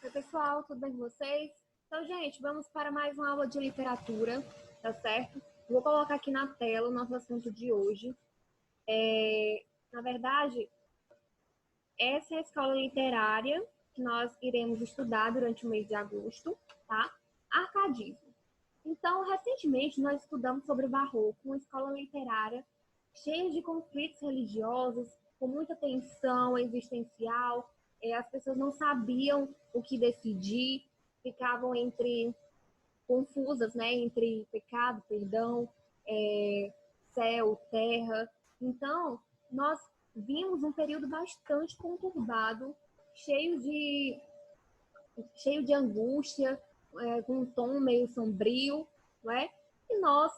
Oi, pessoal, tudo bem com vocês? Então, gente, vamos para mais uma aula de literatura, tá certo? Vou colocar aqui na tela o nosso assunto de hoje. Na verdade, essa é a escola literária que nós iremos estudar durante o mês de agosto, tá? Arcadismo. Então, recentemente, nós estudamos sobre o Barroco, uma escola literária cheia de conflitos religiosos, com muita tensão existencial. As pessoas não sabiam o que decidir, ficavam confusas, né, entre pecado, perdão, céu, terra. Então, nós vimos um período bastante conturbado, cheio de angústia, com um tom meio sombrio, não é? E nós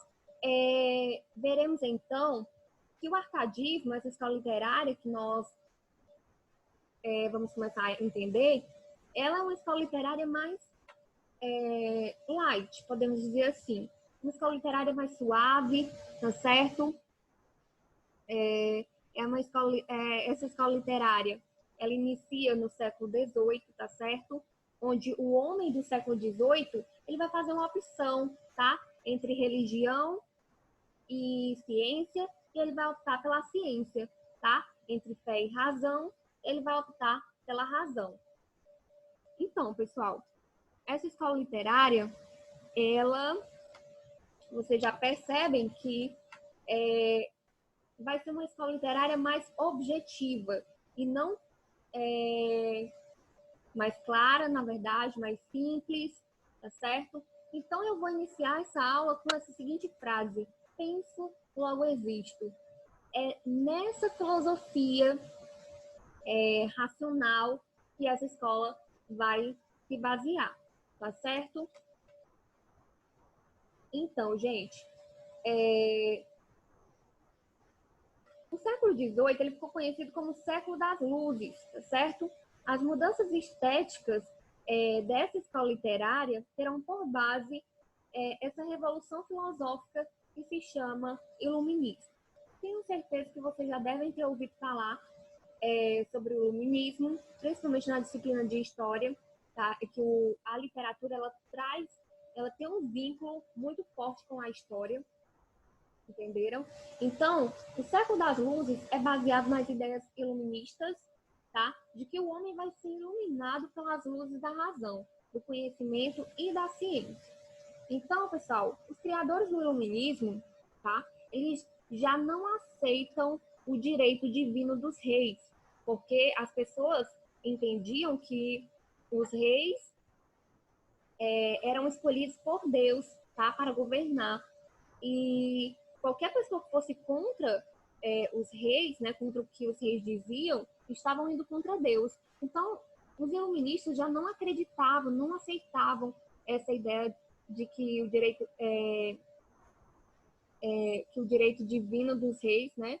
veremos então que o arcadismo, essa escola literária que nós vamos começar a entender, ela é uma escola literária mais light, podemos dizer assim. Uma escola literária mais suave, tá certo? Essa escola literária, ela inicia no século XVIII, tá certo? Onde o homem do século XVIII, ele vai fazer uma opção, tá? Entre religião e ciência, e ele vai optar pela ciência, tá? Entre fé e razão, ele vai optar pela razão. Então, pessoal, essa escola literária, vocês já percebem que vai ser uma escola literária mais objetiva e não mais clara, na verdade, mais simples, tá certo? Então, eu vou iniciar essa aula com essa seguinte frase: penso, logo existo. É nessa filosofia racional que essa escola vai se basear, tá certo? Então, gente, o século XVIII ele ficou conhecido como o século das luzes, tá certo? As mudanças estéticas dessa escola literária terão por base essa revolução filosófica que se chama iluminismo. Tenho certeza que vocês já devem ter ouvido falar sobre o iluminismo, principalmente na disciplina de história, tá? Que a literatura ela tem um vínculo muito forte com a história, entenderam? Então, o século das luzes é baseado nas ideias iluministas, tá? De que o homem vai ser iluminado pelas luzes da razão, do conhecimento e da ciência. Então, pessoal, os criadores do iluminismo, tá? Eles já não aceitam o direito divino dos reis, porque as pessoas entendiam que os reis eram escolhidos por Deus, tá? Para governar. E qualquer pessoa que fosse contra os reis, né, contra o que os reis diziam, estavam indo contra Deus. Então, os iluministas já não acreditavam, não aceitavam essa ideia de que o direito divino dos reis, né,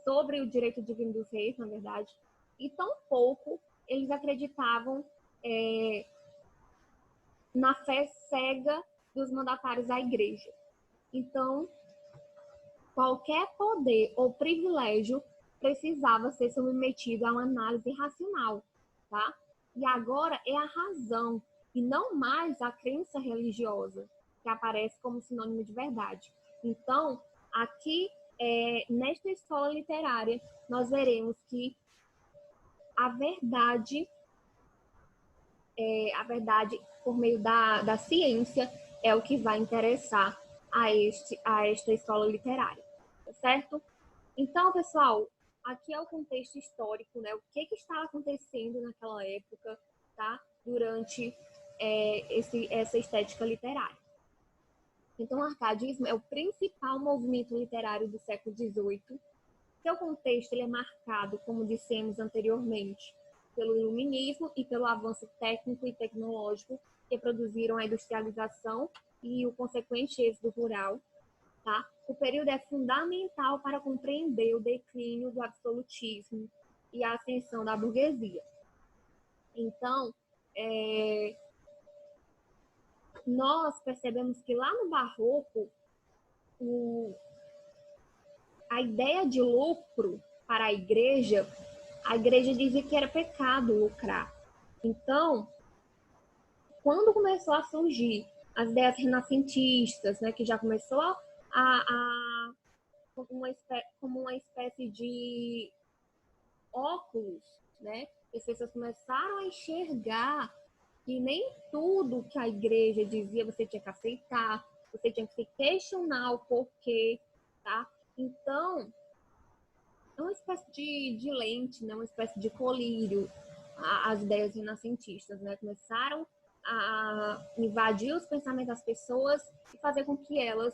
sobre o direito divino dos reis, na verdade, e tampouco eles acreditavam na fé cega dos mandatários da igreja. Então, qualquer poder ou privilégio precisava ser submetido a uma análise racional, tá? E agora é a razão, e não mais a crença religiosa, que aparece como sinônimo de verdade. Então, aqui, nesta escola literária, nós veremos que a verdade por meio da ciência é o que vai interessar a esta escola literária, tá certo? Então, pessoal, aqui é o contexto histórico, né? O que está acontecendo naquela época, tá? Durante essa estética literária. Então, o arcadismo é o principal movimento literário do século XVIII. Seu contexto ele é marcado, como dissemos anteriormente, pelo iluminismo e pelo avanço técnico e tecnológico que produziram a industrialização e o consequente êxodo rural. Tá? O período é fundamental para compreender o declínio do absolutismo e a ascensão da burguesia. Então, nós percebemos que lá no Barroco, a ideia de lucro para a igreja dizia que era pecado lucrar. Então, quando começou a surgir as ideias renascentistas, né, que já começou como uma espécie de óculos, né, as pessoas começaram a enxergar que nem tudo que a igreja dizia você tinha que aceitar, você tinha que se questionar o porquê, tá? Então, é uma espécie de lente, né? Uma espécie de colírio, as ideias renascentistas, né? Começaram a invadir os pensamentos das pessoas e fazer com que elas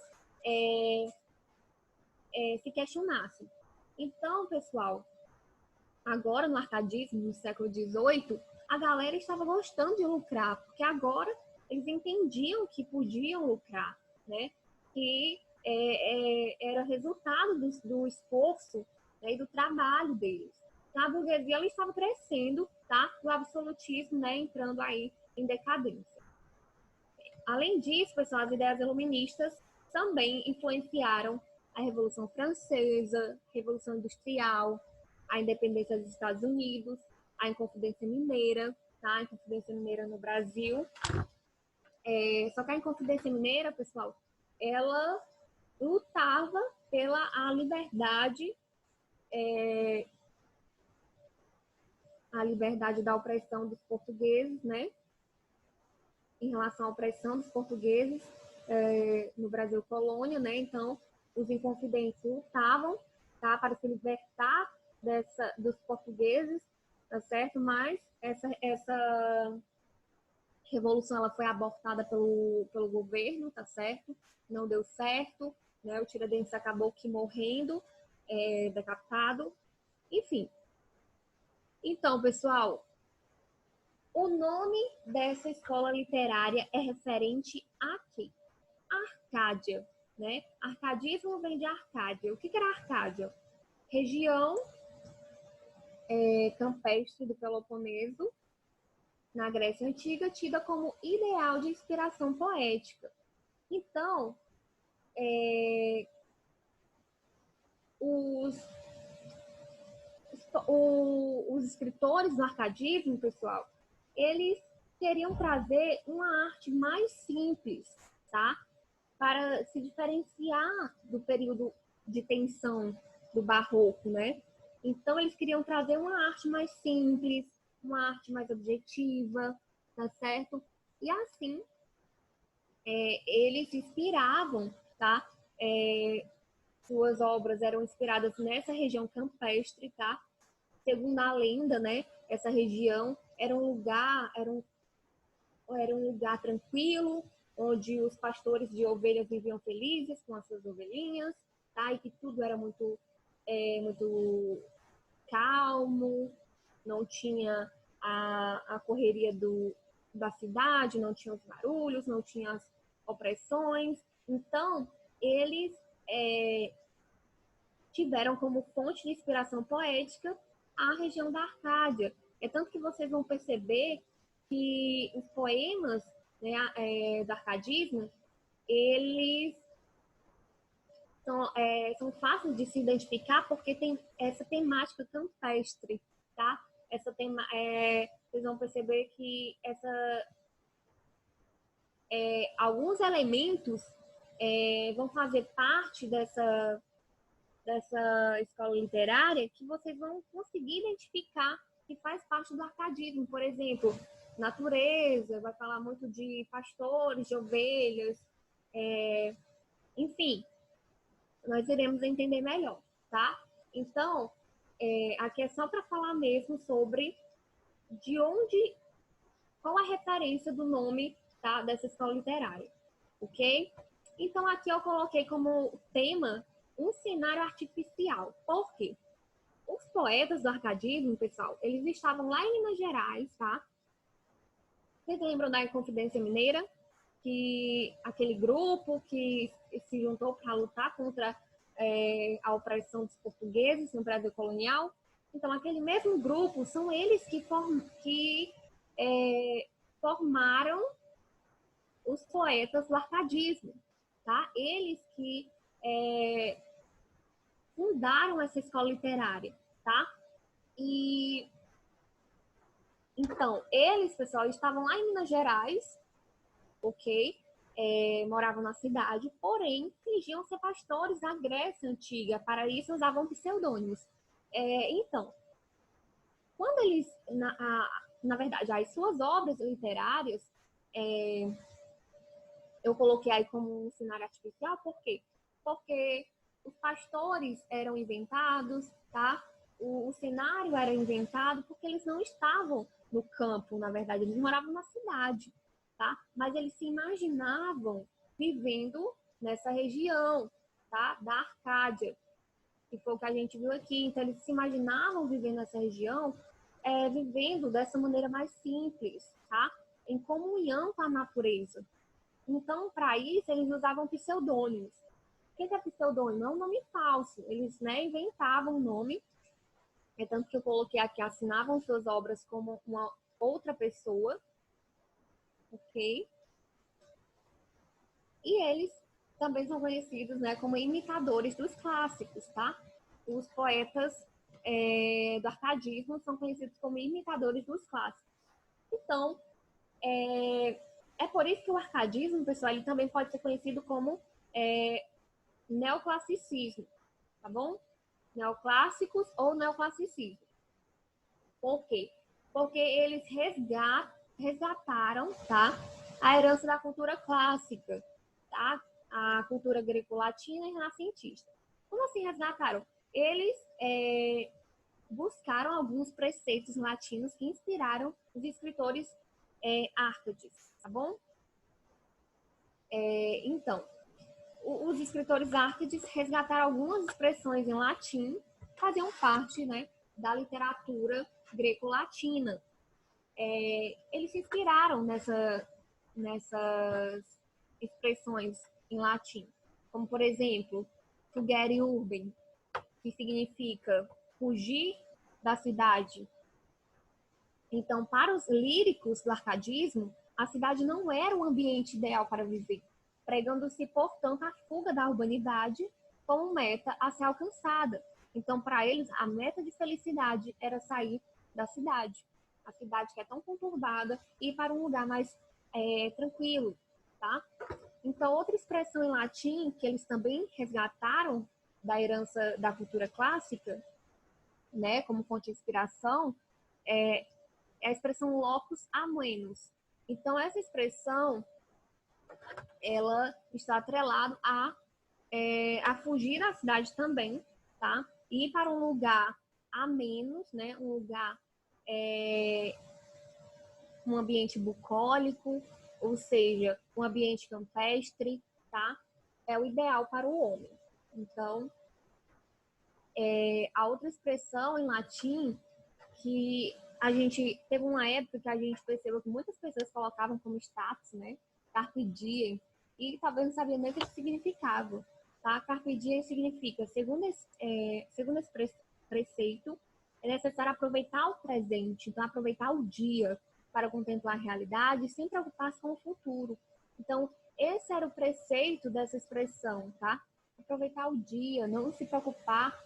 se questionassem. Então, pessoal, agora no arcadismo, no século XVIII, a galera estava gostando de lucrar, porque agora eles entendiam que podiam lucrar, né? Que era resultado do esforço, né, e do trabalho deles. Então, a burguesia ela estava crescendo, tá? O absolutismo, né, entrando aí em decadência. Além disso, pessoal, as ideias iluministas também influenciaram a Revolução Francesa, Revolução Industrial, a independência dos Estados Unidos, a Inconfidência Mineira, tá? A Inconfidência Mineira no Brasil. Só que a Inconfidência Mineira, pessoal, ela lutava pela a liberdade da opressão dos portugueses, né? Em relação à opressão dos portugueses no Brasil colônia, né? Então, os inconfidentes lutavam, tá, para se libertar dos portugueses, tá certo? Mas essa revolução ela foi abortada pelo governo, tá certo? Não deu certo, né? O Tiradentes acabou que morrendo, decapitado, enfim. Então, pessoal, o nome dessa escola literária é referente a quê? Arcádia, né? Arcadismo vem de Arcádia. O que era Arcádia? Região campestre do Peloponeso, na Grécia Antiga, tida como ideal de inspiração poética. Então, os escritores do arcadismo, pessoal, eles queriam trazer uma arte mais simples, tá? Para se diferenciar do período de tensão do barroco, né? Então, eles queriam trazer uma arte mais simples, uma arte mais objetiva, tá certo? E assim, eles se inspiravam, tá? Suas obras eram inspiradas nessa região campestre, tá? Segundo a lenda, né? Essa região era um lugar tranquilo, onde os pastores de ovelhas viviam felizes com as suas ovelhinhas, tá? E que tudo era muito calmo, não tinha a correria da cidade, não tinha os barulhos, não tinha as opressões. Então, eles tiveram como fonte de inspiração poética a região da Arcádia. É tanto que vocês vão perceber que os poemas, né, do arcadismo, eles são fáceis de se identificar porque tem essa temática campestre, tá? Vocês vão perceber que alguns elementos vão fazer parte dessa escola literária que vocês vão conseguir identificar que faz parte do arcadismo. Por exemplo, natureza, vai falar muito de pastores, de ovelhas, enfim, nós iremos entender melhor, tá? Então, aqui é só para falar mesmo sobre qual a referência do nome, tá, dessa escola literária, ok? Então, aqui eu coloquei como tema um cenário artificial. Por quê? Os poetas do arcadismo, pessoal, eles estavam lá em Minas Gerais, tá? Vocês lembram da Inconfidência Mineira? Que aquele grupo que se juntou para lutar contra a opressão dos portugueses no Brasil colonial. Então, aquele mesmo grupo são eles que formaram os poetas do arcadismo, tá? Eles que fundaram essa escola literária, tá? E Então, eles, pessoal, estavam lá em Minas Gerais, ok? Moravam na cidade, porém, fingiam ser pastores da Grécia Antiga. Para isso, usavam pseudônimos. Então, quando eles, na verdade, as suas obras literárias, eu coloquei aí como um cenário artificial, por quê? Porque os pastores eram inventados, tá? O cenário era inventado porque eles não estavam no campo, na verdade, eles moravam na cidade, tá? Mas eles se imaginavam vivendo nessa região, tá? Da Arcádia, que foi o que a gente viu aqui. Então, eles se imaginavam vivendo nessa região, vivendo dessa maneira mais simples, tá? Em comunhão com a natureza. Então, para isso, eles usavam pseudônimos. O que é pseudônimo? É um nome falso. Eles, né, inventavam um nome. É tanto que eu coloquei aqui, assinavam suas obras como uma outra pessoa. Ok? E eles também são conhecidos, né, como imitadores dos clássicos, tá? Os poetas do arcadismo são conhecidos como imitadores dos clássicos. Então, é por isso que o arcadismo, pessoal, ele também pode ser conhecido como neoclassicismo, tá bom? Neoclássicos ou neoclassicismo. Por quê? Porque eles resgataram, tá? A herança da cultura clássica, tá? A cultura greco-latina e renascentista. Como assim resgataram? Eles buscaram alguns preceitos latinos que inspiraram os escritores árcades, tá bom? Então, os escritores árcades resgataram algumas expressões em latim, faziam parte, né, da literatura greco-latina. Eles se inspiraram nessas expressões em latim, como, por exemplo, fugere urbem, que significa fugir da cidade. Então, para os líricos do arcadismo, a cidade não era o ambiente ideal para viver, pregando-se, portanto, a fuga da urbanidade como meta a ser alcançada. Então, para eles, a meta de felicidade era sair da cidade, a cidade que é tão conturbada, e ir para um lugar mais tranquilo, tá? Então, outra expressão em latim que eles também resgataram da herança da cultura clássica, né, como fonte de inspiração, é a expressão locus amoenus. Então, essa expressão, ela está atrelada a fugir da cidade também, tá? Ir para um lugar a menos, né? Um lugar, um ambiente bucólico, ou seja, um ambiente campestre, tá? É o ideal para o homem. Então, a outra expressão em latim que a gente teve uma época que a gente percebeu que muitas pessoas colocavam como status, né? Carpe diem, e talvez não sabiam nem o que significava, tá? Carpe diem significa, segundo esse preceito, é necessário aproveitar o presente, então aproveitar o dia para contemplar a realidade sem preocupar-se com o futuro. Então, esse era o preceito dessa expressão, tá? Aproveitar o dia, não se preocupar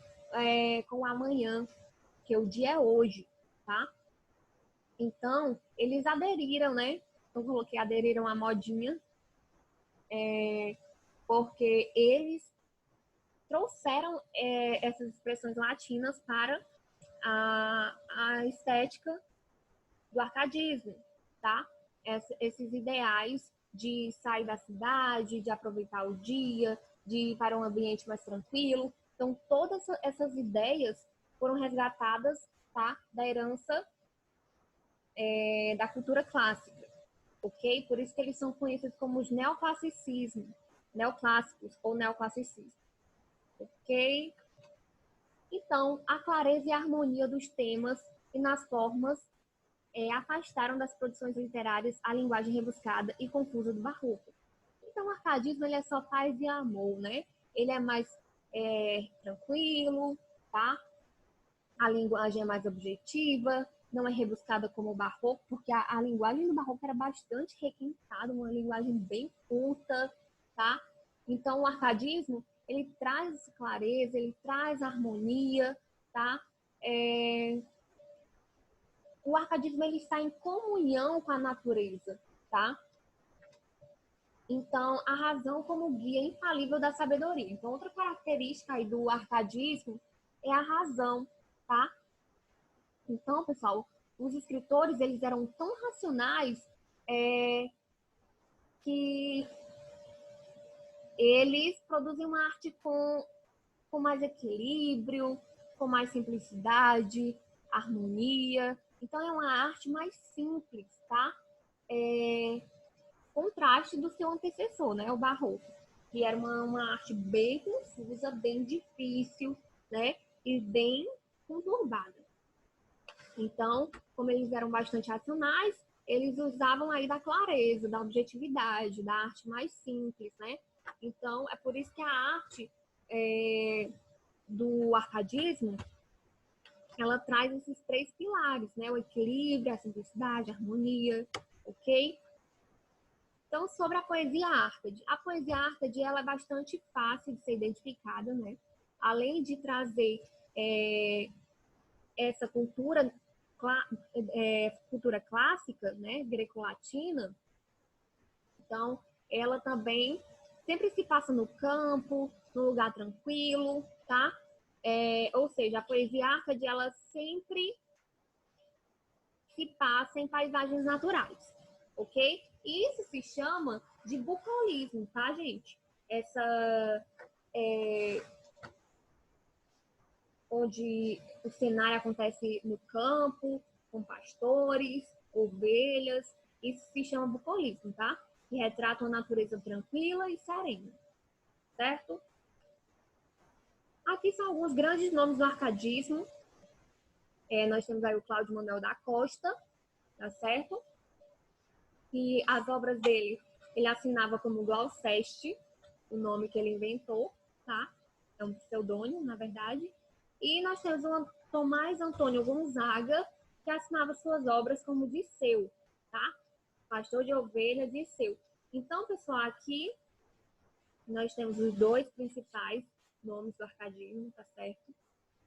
com o amanhã, que o dia é hoje, tá? Então, eles aderiram, né? Eu coloquei aderiram à modinha, porque eles trouxeram essas expressões latinas para a estética do arcadismo, tá? Esses ideais de sair da cidade, de aproveitar o dia, de ir para um ambiente mais tranquilo. Então, todas essas ideias foram resgatadas, tá? Da herança da cultura clássica, ok? Por isso que eles são conhecidos como os neoclássicos ou neoclassicismo, ok? Então, a clareza e a harmonia dos temas e nas formas afastaram das produções literárias a linguagem rebuscada e confusa do barroco. Então, o arcadismo ele é só paz e amor, né? Ele é mais tranquilo, tá? A linguagem é mais objetiva, não é rebuscada como o barroco, porque a linguagem do barroco era bastante requintada, uma linguagem bem culta, tá? Então, o arcadismo, ele traz clareza, ele traz harmonia, tá? o arcadismo ele está em comunhão com a natureza, tá? Então, a razão como guia infalível da sabedoria. Então, outra característica aí do arcadismo é a razão, tá? Então, pessoal, os escritores, eles eram tão racionais que eles produzem uma arte com mais equilíbrio, com mais simplicidade, harmonia. Então, é uma arte mais simples, tá? Contraste do seu antecessor, né? O barroco, que era uma arte bem confusa, bem difícil, né? E bem conturbada. Então, como eles eram bastante racionais, eles usavam aí da clareza, da objetividade, da arte mais simples, né? Então, é por isso que a arte do arcadismo, ela traz esses três pilares, né? O equilíbrio, a simplicidade, a harmonia, ok? Então, sobre a poesia Árcade. A poesia Árcade, ela é bastante fácil de ser identificada, né? Além de trazer essa cultura clássica, né? Greco-latina, então, ela também sempre se passa no campo, num lugar tranquilo, tá? Ou seja, a poesia Árcade, ela sempre se passa em paisagens naturais, ok? E isso se chama de bucolismo, tá, gente? Onde o cenário acontece no campo, com pastores, ovelhas, isso se chama bucolismo, tá? Que retrata uma natureza tranquila e serena, certo? Aqui são alguns grandes nomes do arcadismo. Nós temos aí o Cláudio Manuel da Costa, tá certo? E as obras dele, ele assinava como Gloucester, o nome que ele inventou, tá? É um pseudônimo, na verdade. E nós temos o Tomás Antônio Gonzaga, que assinava suas obras como Disseu, tá? Pastor de ovelhas, Disseu. Então, pessoal, aqui nós temos os dois principais nomes do arcadismo, tá certo?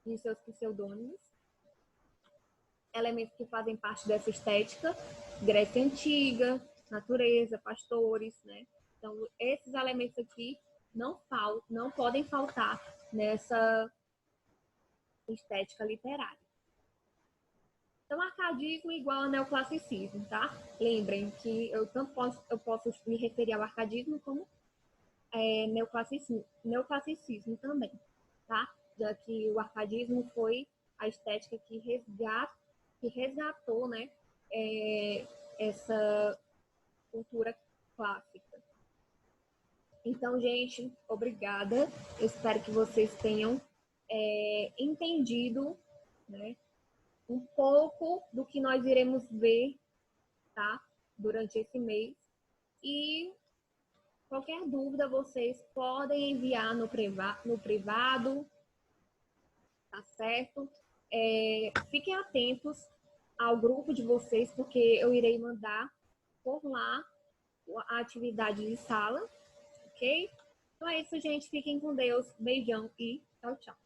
E seus pseudônimos. Elementos que fazem parte dessa estética, Grécia Antiga, natureza, pastores, né? Então, esses elementos aqui não podem faltar nessa estética literária. Então, arcadismo igual a neoclassicismo, tá? Lembrem que eu posso me referir ao arcadismo como neoclassicismo também, tá? Já que o arcadismo foi a estética que resgatou, né, essa cultura clássica. Então, gente, obrigada. Eu espero que vocês tenham entendido, né, um pouco do que nós iremos ver, tá, durante esse mês. E qualquer dúvida, vocês podem enviar no privado, tá certo? Fiquem atentos ao grupo de vocês, porque eu irei mandar por lá a atividade de sala, ok? Então é isso, gente. Fiquem com Deus. Beijão e tchau, tchau.